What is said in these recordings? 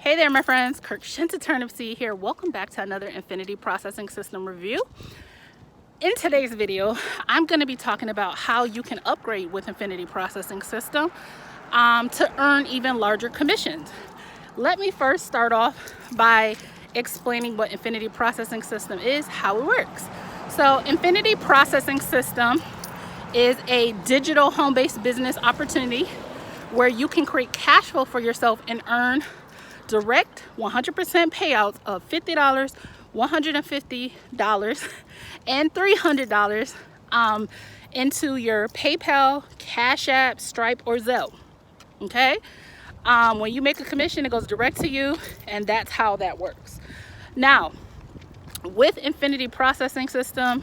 Hey there, my friends. Kirk Shinta Turnip Seed here. Welcome back to another Infinity Processing System review. In today's video, I'm going to be talking about how you can upgrade with Infinity Processing System to earn even larger commissions. Let me first start off by explaining what Infinity Processing System is, how it works. So Infinity Processing System is a digital home-based business opportunity where you can create cash flow for yourself and earn direct 100% payouts of $50, $150, and $300 into your PayPal, Cash App, Stripe, or Zelle. Okay? When you make a commission, it goes direct to you, and that's how that works. Now, with Infinity Processing System,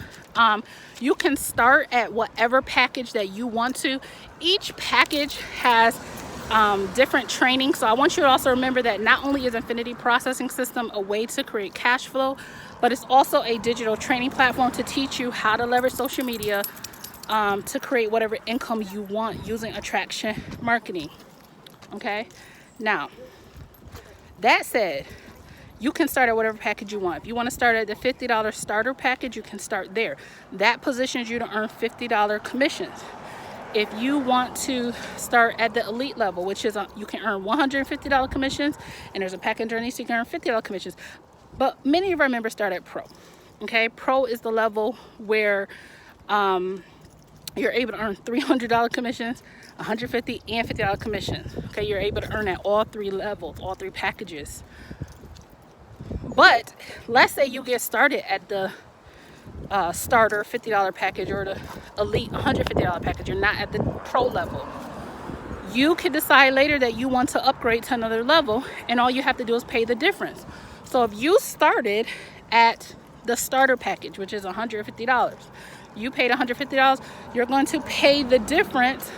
you can start at whatever package that you want to. Each package has different training. So I want you to also remember that not only is Infinity Processing System a way to create cash flow, but it's also a digital training platform to teach you how to leverage social media to create whatever income you want using attraction marketing. Okay, now that said, you can start at whatever package you want. If you want to start at the $50 starter package, you can start there. That positions you to earn $50 commissions. If you want to start at the elite level, which is you can earn $150 commissions, and there's a package underneath so you can earn $50 commissions. But many of our members start at Pro. Okay, Pro is the level where you're able to earn $300 commissions, $150 and $50 commissions. Okay, you're able to earn at all three levels, all three packages. But let's say you get started at the starter $50 package or the elite $150 package. You're not at the pro level. You can decide later that you want to upgrade to another level, and all you have to do is pay the difference. So if you started at the starter package, which is $150, you paid $150, you're going to pay the difference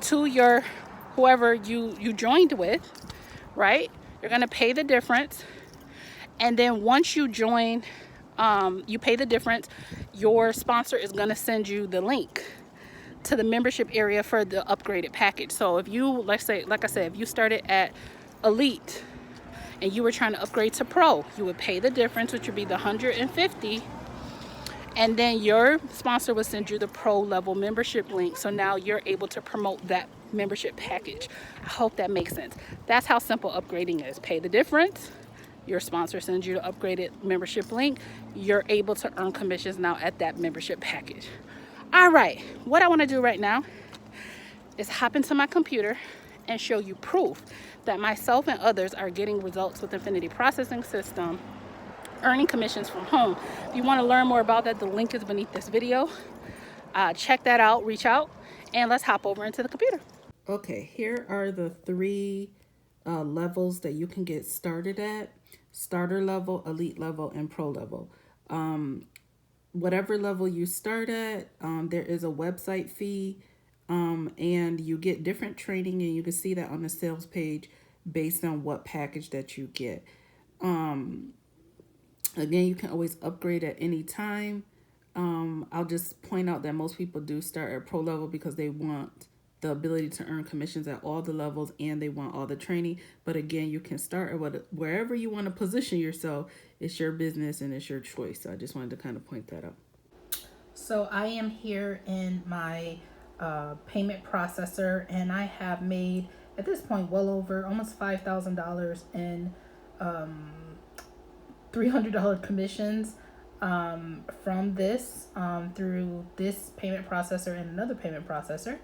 to your whoever you joined with, right? You're going to pay the difference, and then once you join, you pay the difference, your sponsor is going to send you the link to the membership area for the upgraded package. So if you, let's say, like I said, if you started at elite and you were trying to upgrade to pro, you would pay the difference, which would be the $150, and then your sponsor will send you the pro level membership link. So now you're able to promote that membership package. I hope that makes sense. That's how simple upgrading is. Pay the difference, your sponsor sends you the upgraded membership link, you're able to earn commissions now at that membership package. All right, what I want to do right now is hop into my computer and show you proof that myself and others are getting results with Infinity Processing System, earning commissions from home. If you want to learn more about that, the link is beneath this video. Check that out, reach out, and let's hop over into the computer. Okay, here are the three levels that you can get started at: starter level, elite level, and pro level. Whatever level you start at, there is a website fee, and you get different training, and you can see that on the sales page based on what package that you get. Again, you can always upgrade at any time. I'll just point out that most people do start at pro level because they want the ability to earn commissions at all the levels, and they want all the training. But again, you can start at wherever you want to position yourself. It's your business and it's your choice. So I just wanted to kind of point that out. So I am here in my payment processor, and I have made at this point well over almost $5,000 in $300 commissions from this through this payment processor and another payment processor.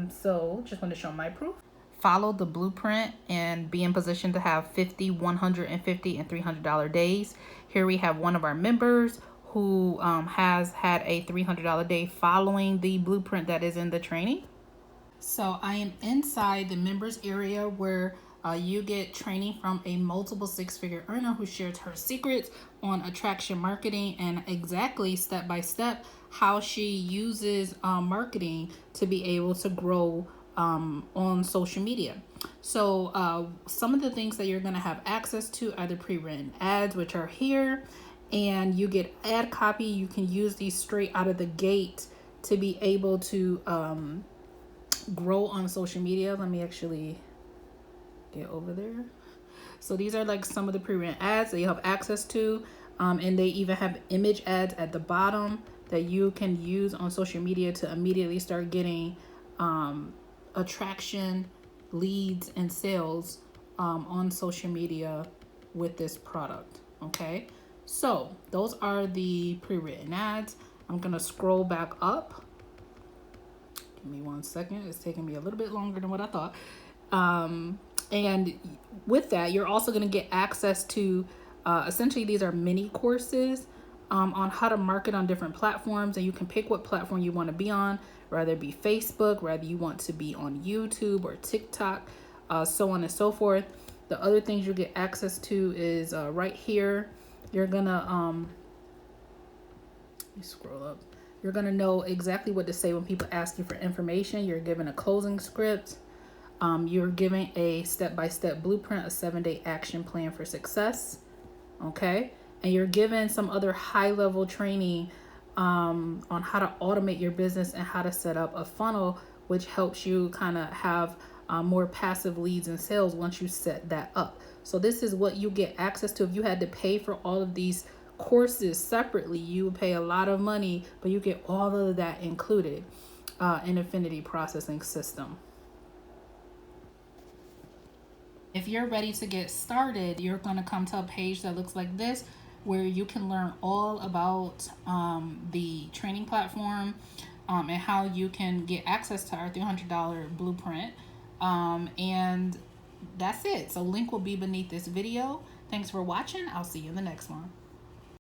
So just want to show my proof. Follow the blueprint and be in position to have 50, 150, and $300 days. Here we have one of our members who has had a $300 day following the blueprint that is in the training. So I am inside the members area where you get training from a multiple six-figure earner who shares her secrets on attraction marketing and exactly step by step how she uses marketing to be able to grow on social media. So some of the things that you're going to have access to are the pre-written ads, which are here, and you get ad copy. You can use these straight out of the gate to be able to grow on social media. Let me actually get over there. So these are like some of the pre-written ads that you have access to. And they even have image ads at the bottom that you can use on social media to immediately start getting attraction, leads, and sales on social media with this product. Okay, so those are the pre-written ads. I'm gonna scroll back up. Give me 1 second. It's taking me a little bit longer than what I thought. And with that, you're also going to get access to essentially these are mini courses on how to market on different platforms, and you can pick what platform you want to be on, whether it be Facebook, whether you want to be on YouTube or TikTok, so on and so forth. The other things you get access to is right here. You're gonna let me scroll up. You're gonna know exactly what to say when people ask you for information. You're given a closing script. You're given a step-by-step blueprint, a 7-day action plan for success. Okay, and you're given some other high-level training on how to automate your business and how to set up a funnel, which helps you kind of have more passive leads and sales once you set that up. So this is what you get access to. If you had to pay for all of these courses separately, you would pay a lot of money, but you get all of that included in Affinity Processing System. If you're ready to get started, you're going to come to a page that looks like this, where you can learn all about the training platform and how you can get access to our $300 blueprint. And that's it. So link will be beneath this video. Thanks for watching. I'll see you in the next one.